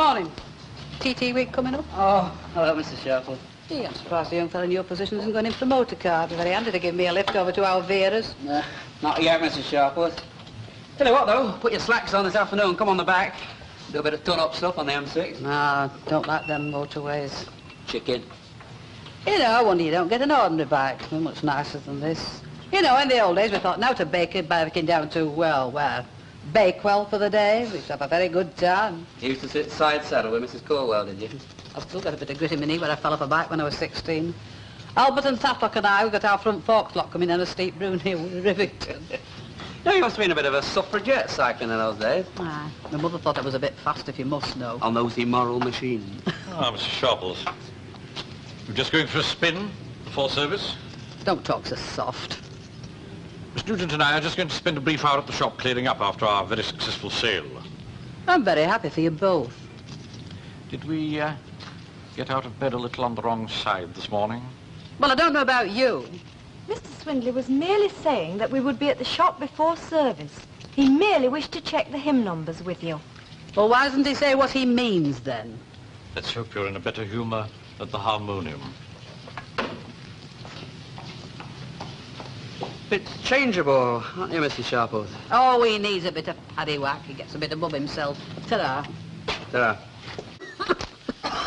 Morning. TT week coming up? Oh, hello, Mrs. Sharples. Gee, I'm surprised a young fellow in your position isn't going in for a motor car. It'd be very handy to give me a lift over to Alvera's. Not yet, Mrs. Sharples. Tell you what, though, put your slacks on this afternoon, come on the back. Do a bit of ton-up stuff on the M6. No, don't like them motorways. Chicken. You know, I wonder you don't get an ordinary bike. They're much nicer than this. You know, in the old days we thought now to biking down to, well, where? Bakewell for the day. We used to have a very good time. You used to sit side saddle with Mrs. Colwell, did you? I've still got a bit of grit in my knee where I fell off a bike when I was 16. Albert and Tatlock and I, we got our front forks lock coming down a steep Brune Hill with Rivington. No, you must have been a bit of a suffragette cycling in those days. Aye. My mother thought I was a bit fast, if you must know. On those immoral machines. Ah, Mr. Sharples. You're just going for a spin before service? Don't talk so soft. Miss Nugent and I are just going to spend a brief hour at the shop clearing up after our very successful sale. I'm very happy for you both. Did we get out of bed a little on the wrong side this morning? Well, I don't know about you. Mr. Swindley was merely saying that we would be at the shop before service. He merely wished to check the hymn numbers with you. Well, why doesn't he say what he means, then? Let's hope you're in a better humour at the harmonium. Bit changeable, aren't you, Mrs. Sharples? Oh, he needs a bit of paddywhack. He gets a bit above himself. Ta-da. Ta-ra.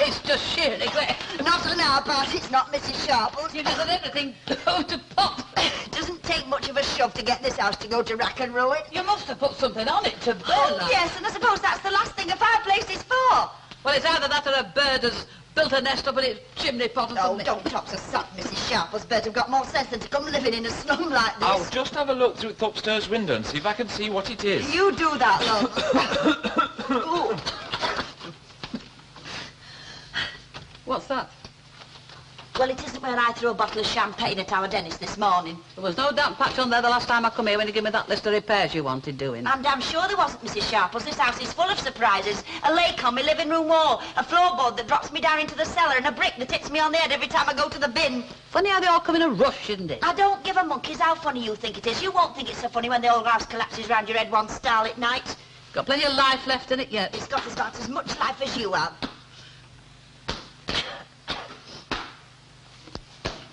It's just sheer neglect. Not on our part, it's not Mrs. Sharples. You just let everything go to pot. It doesn't take much of a shove to get this house to go to rack and ruin. You must have put something on it to burn. Oh, yes, and I suppose that's the last thing a fireplace is for. Well, it's either that or a bird has built a nest up in its chimney pot or Oh, something. don't talk so soft, Mrs. Sharples. Birds have got more sense than to come living in a slum like this. I'll just have a look through the upstairs window and see if I can see what it is. You do that, love. Ooh. What's that? Well, it isn't where I threw a bottle of champagne at our dentist this morning. There was no damp patch on there the last time I come here when you gave me that list of repairs you wanted doing. I'm damn sure there wasn't, Mrs. Sharples. This house is full of surprises. A lake on my living room wall, a floorboard that drops me down into the cellar, and a brick that hits me on the head every time I go to the bin. Funny how they all come in a rush, isn't it? I don't give a monkey's how funny you think it is. You won't think it's so funny when the whole house collapses round your head one starlit night. Got plenty of life left in it yet. It's got about as much life as you have.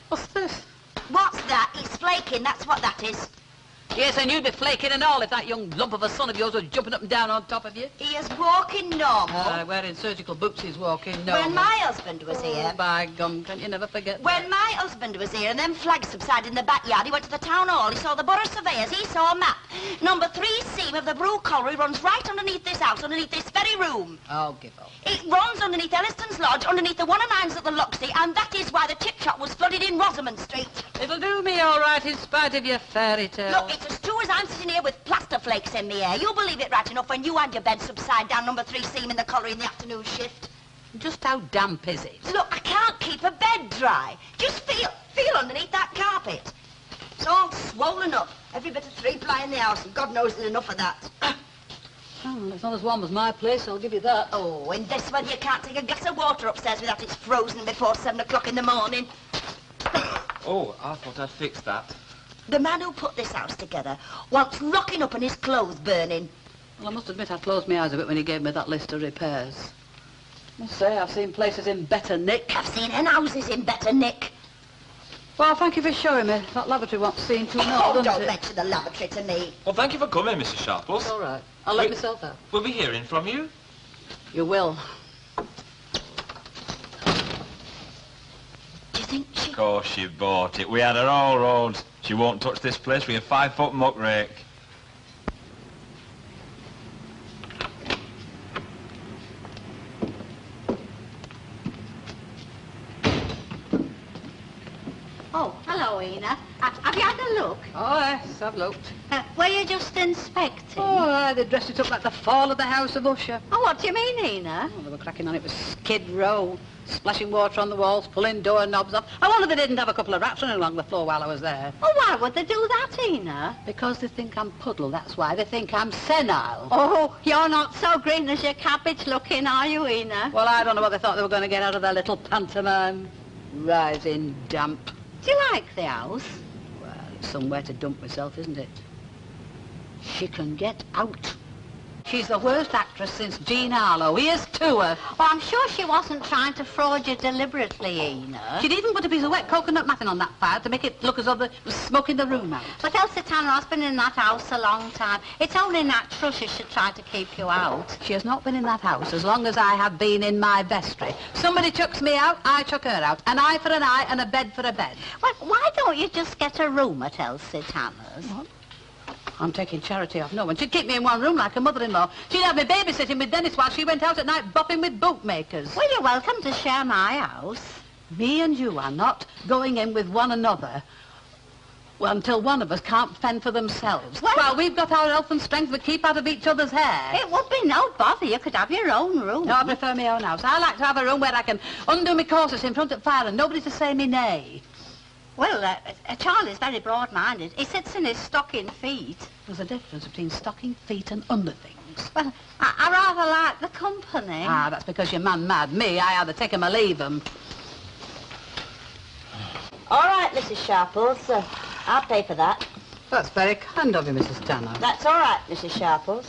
What's this? What's that? It's flaking, that's what that is. Yes, and you'd be flaking and all if that young lump of a son of yours was jumping up and down on top of you. He is walking normal. Wearing surgical boots, he's walking normal. When my husband was here... Oh, by gum, can you never forget When that? my husband was here and them flags subsided in the backyard, he went to the town hall, he saw the borough surveyors, he saw a map. Number 3 seam of the Brew Colliery runs right underneath this house, underneath this very room. Oh, give up. It runs underneath Elliston's Lodge, underneath the 109s at the Loxley, and that is why the chip shop was flooded in Rosamond Street. It'll do me all right in spite of your fairy tale. Look, it's as true as I'm sitting here with plaster flakes in the air. You'll believe it right enough when you and your bed subside down number 3 seam in the colliery in the afternoon shift. Just how damp is it? Look, I can't keep a bed dry. Just feel underneath that carpet. It's all swollen up. Every bit of 3-ply in the house, and God knows there's enough of that. Oh, it's not as warm as my place, I'll give you that. Oh, in this weather you can't take a glass of water upstairs without it's frozen before 7 o'clock in the morning. Oh, I thought I'd fixed that. The man who put this house together wants locking up and his clothes burning. Well, I must admit I closed my eyes a bit when he gave me that list of repairs. I must say, I've seen places in better nick. I've seen hen houses in better nick. Well, thank you for showing me. That lavatory wants seeing to know, Oh, doesn't don't it? mention the lavatory to me. Well, thank you for coming, Mrs. Sharples. It's all right. I'll let myself out. We'll be hearing from you. You will. Do you think she... Of course she bought it. We had her all roads. She won't touch this place with a 5-foot muck rake. Oh, hello, Ina. Have you had a look? Oh, yes, I've looked. Were you just inspecting? Oh, they dressed it up like the fall of the House of Usher. Oh, what do you mean, Ina? Oh, they were cracking on it with Skid Row, splashing water on the walls, pulling doorknobs off. I wonder they didn't have a couple of rats running along the floor while I was there. Oh, why would they do that, Ina? Because they think I'm puddle, that's why. They think I'm senile. Oh, you're not so green as your cabbage looking, are you, Ina? Well, I don't know what they thought they were going to get out of their little pantomime. Rising damp. Do you like the house? Well, it's somewhere to dump myself, isn't it? She can get out. She she's the worst actress since Jean Harlow. Here's to her. Well, I'm sure she wasn't trying to fraud you deliberately, Ena. She'd even put a piece of wet coconut matting on that fire to make it look as though there was smoke in the room out. But Elsie Tanner has been in that house a long time. It's only natural she should try to keep you out. She has not been in that house as long as I have been in my vestry. Somebody chucks me out, I chuck her out. An eye for an eye and a bed for a bed. Well, why don't you just get a room at Elsie Tanner's? What? I'm taking charity off no one. She'd keep me in one room like a mother-in-law. She'd have me babysitting with Dennis while she went out at night bopping with bootmakers. Well, you're welcome to share my house. Me and you are not going in with one another until one of us can't fend for themselves. Well, while we've got our health and strength, we keep out of each other's hair. It would be no bother. You could have your own room. No, I prefer my own house. I like to have a room where I can undo my corsets in front of fire and nobody to say me nay. Well, Charlie's very broad-minded. He sits in his stocking feet. There's a difference between stocking feet and underthings. Well, I rather like the company. Ah, that's because you're man-mad. Me, I either take 'em or leave 'em. All right, Mrs. Sharples. I'll pay for that. That's very kind of you, Mrs. Tanner. That's all right, Mrs. Sharples.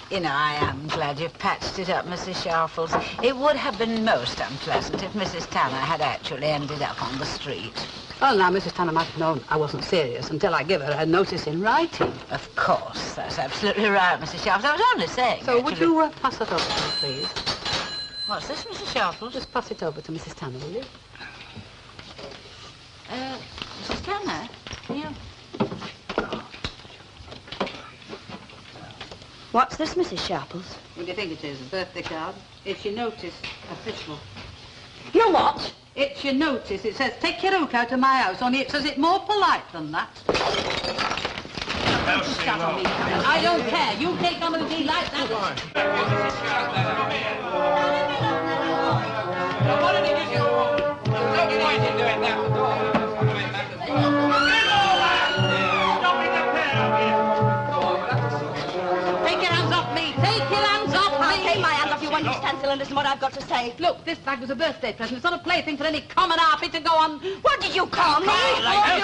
You know, I am glad you've patched it up, Mrs. Sharples. It would have been most unpleasant if Mrs. Tanner had actually ended up on the street. Well, now, Mrs. Tanner might have known I wasn't serious until I give her a notice in writing. Of course, that's absolutely right, Mrs. Sharples. I was only saying, So actually... would you pass that over to me, please? What's this, Mrs. Sharples? Just pass it over to Mrs. Tanner, will you? Mrs. Tanner? You... What's this, Mrs. Sharples? What do you think it is? A birthday card? It's your notice. Official. You what? It's your notice. It says, take your hook out of my house, only it says it more polite than that. I don't care. You take on with me like that. What did he do? There's no point in doing that at all. Take your hands off me. Take your hands off me. I'll take my hands off you when you stand still and listen to what I've got to say. Look, this bag was a birthday present. It's not a plaything for any common harpy to go on. What did you call me? Hey,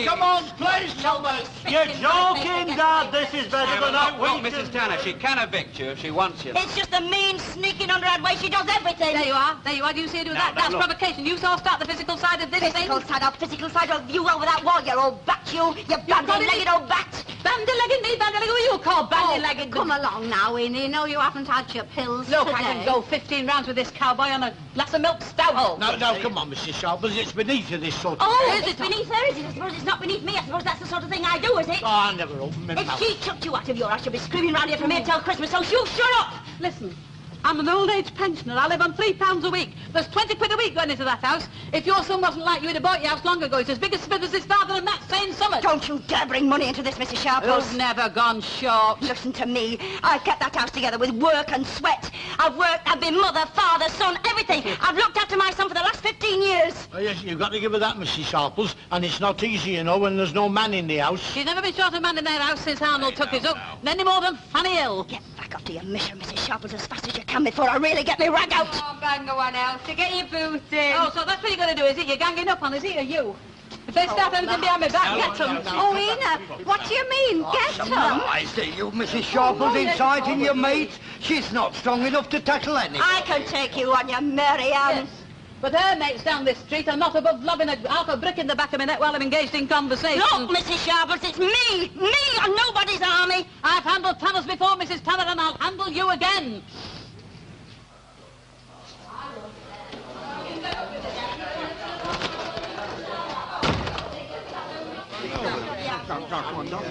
Come on, please, Chalmers. You're joking, Dad. This is better than that. Well, Mrs. Tanner, she can evict you if she wants you. It's just the mean, sneaking, underhand way she does everything. There you are. There you are. Do you see her do that? That's provocation. You saw her start the physical side of this Physical thing. side of physical side of you over that wall, you old bat, you bandy-legged old bat. Bandy-legged me, bandy-legged. Who you call bandy-legged? Come along now, Ena. You know you haven't had your pills Look, today. I can go 15 rounds with this cowboy on a glass of milk stout. No, come on, Mrs. Sharples. It's beneath you, this sort of Oh, thing. it's beneath her, is it? I suppose it's not beneath me. I suppose that's the sort of thing I do, is it? Oh, I never open my If mouth. she chucked you out of your house, she'd be screaming round here from here till Christmas, so you shut up! Listen, I'm an old-age pensioner. I live on £3 a week. There's 20 quid a week going into that house. If your son wasn't like you, he'd have bought your house long ago. It's as big a spit as his father and that saying summit. Don't you dare bring money into this, Mrs. Sharples. You've never gone short. Listen to me. I've kept that house together with work and sweat. I've worked, I've been mother, father, son, everything. I've looked after my son for the last 15 years. Oh, yes, you've got to give her that, Mrs. Sharples. And it's not easy, you know, when there's no man in the house. She's never been short of man in their house since Arnold took his up. Any more than Fanny Hill. Get back up to your mission, Mrs. Sharples, as fast as you can before I really get me rag out. Oh, bang one else to get your boots in. Oh, so that's what you're going to do, is it? You're ganging up on us, or you? If they start anything behind my back, get them. Oh, Ena, what do you mean? Get them? I see you, Mrs. Sharples, inciting your mate. She's not strong enough to tackle anything. I can take you on, you Mary Ann. Yes. But her mates down this street are not above lobbing half a brick in the back of my neck while I'm engaged in conversation. Look, Mrs. Sharples, it's me and nobody's army. I've handled Tanners before, Mrs. Tanner, and I'll handle you again.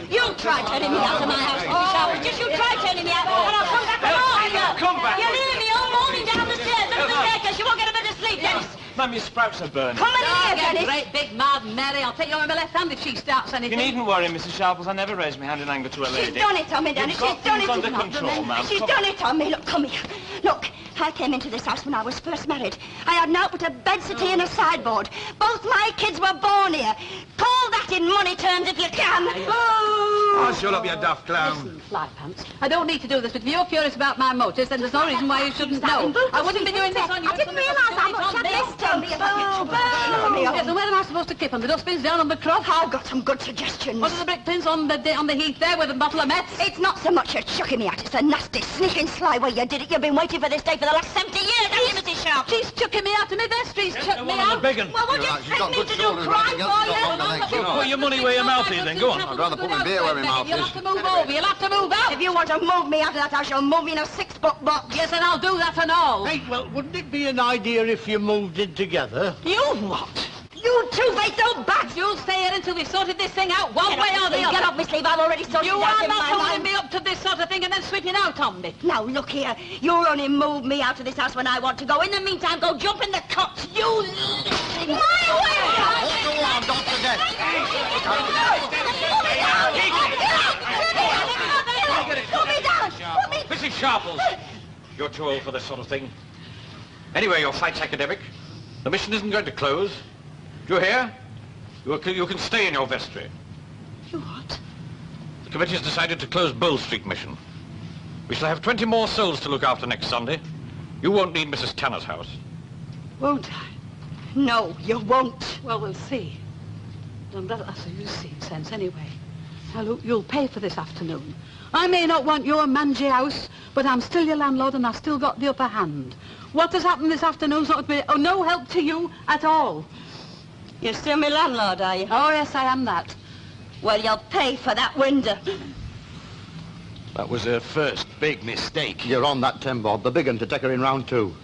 You try turning me out of my house, Mrs. Sharples. Just you try turning me out, and I'll come back and haunt you. Come back. You leave me all morning down the stairs, under the staircase. You won't get a bit of sleep, Dennis. Ma'am, your sprouts are burning. Come in here, Dennis. Great big mad Mary. I'll take you on my left hand if she starts You anything. needn't worry, Mrs. Sharples. I never raise my hand in anger to a lady. She's done it on me, Dennis. You've She's got done things it. under control, ma'am. She's Come done it on me. Look, come here. Look, I came into this house when I was first married. I had naught but a bed settee and a sideboard. Both my kids were born here. Call that in money terms if you can. Boo! Oh, shut up, you daft clown. Listen, Flypants, I don't need to do this, but if you're curious about my motives, then there's no reason why you shouldn't know. I wouldn't be doing this on you. I didn't realise how much I'd missed him. Yes, and where am I supposed to keep them? The dustbins down on the croft? I've got some good suggestions. What are the brick pins on the heath there with a bottle of Mets? It's not so much you're chucking me at, it's the nasty, sneaking, sly way you did it. You've been waiting for this day for the last 70 years, haven't you, Mrs. Sharp? She's chucking me out to me best. She's chucked me out. Well, what do you expect me to do, cry for you? Put your money where your mouth is, then. Go on. I'd rather put my beer where my mouth You'll is. have to move over. You'll have to move out. If you want to move me out of that house, you'll move me in a 6-foot box. Yes, and I'll do that and all. Hey, well, wouldn't it be an idea if you moved in together? You what? You two make no bats. You'll stay here until we've sorted this thing out one way or the other. Get off my sleeve, I've already sorted You it out are in not my holding mind. me up to this sort of thing and then sweeping out on me. Now, look here. You'll only move me out of this house when I want to go. In the meantime, go jump in the cot. You... My way! Go on, don't forget. Put me down! Put me... Mrs. Sharples, you're too old for this sort of thing. Anyway, your flight's academic. The mission isn't going to close. Do you hear? You can stay in your vestry. You what? The committee's decided to close Bow Street mission. We shall have 20 more souls to look after next Sunday. You won't need Mrs. Tanner's house. Won't I? No, you won't. Well, we'll see. That's a you see sense anyway. Now, look, you'll pay for this afternoon. I may not want your mangy house, but I'm still your landlord and I've still got the upper hand. What has happened this afternoon's not to be no help to you at all. You're still my landlord, are you? Oh, yes, I am that. Well, you'll pay for that window. That was her first big mistake. You're on that, Tim Bob. The big un to take her in round 2.